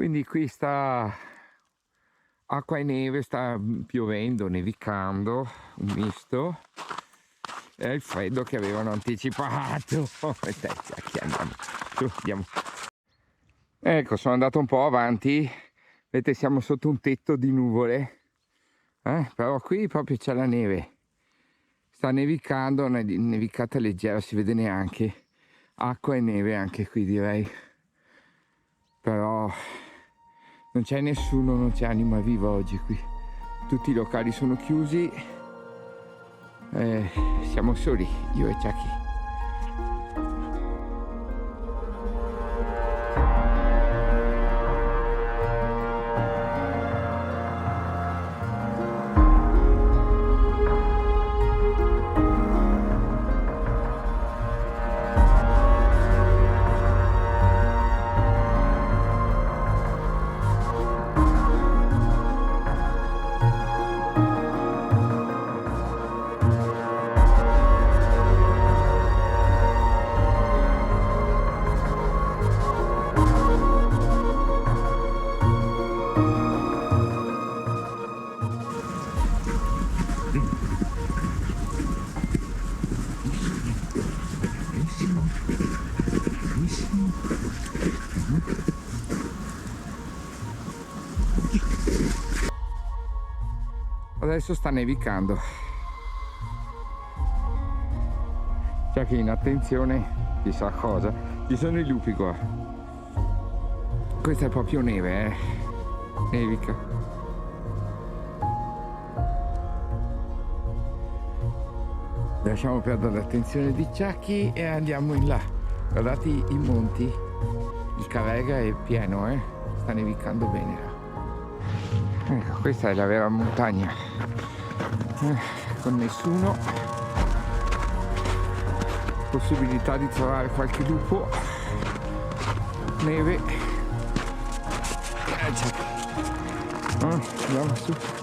Quindi qui sta acqua e neve, sta piovendo, nevicando, un misto. È il freddo che avevano anticipato. Andiamo. Ecco, sono andato un po' avanti. Vedete, siamo sotto un tetto di nuvole. Però qui proprio c'è la neve. Sta nevicando, una nevicata leggera, si vede neanche. Acqua e neve anche qui, direi. Però non c'è nessuno, non c'è anima viva oggi qui. Tutti i locali sono chiusi. Siamo soli, io e Chucky. Adesso sta nevicando. C'è che in attenzione, chissà cosa. Ci sono i lupi qua. Questa è proprio neve, nevica. Lasciamo perdere l'attenzione di Chucky e andiamo in là. Guardate i monti, il Carrega è pieno, sta nevicando bene là. Ecco, questa è la vera montagna, con nessuno, possibilità di trovare qualche lupo, neve. Andiamo su.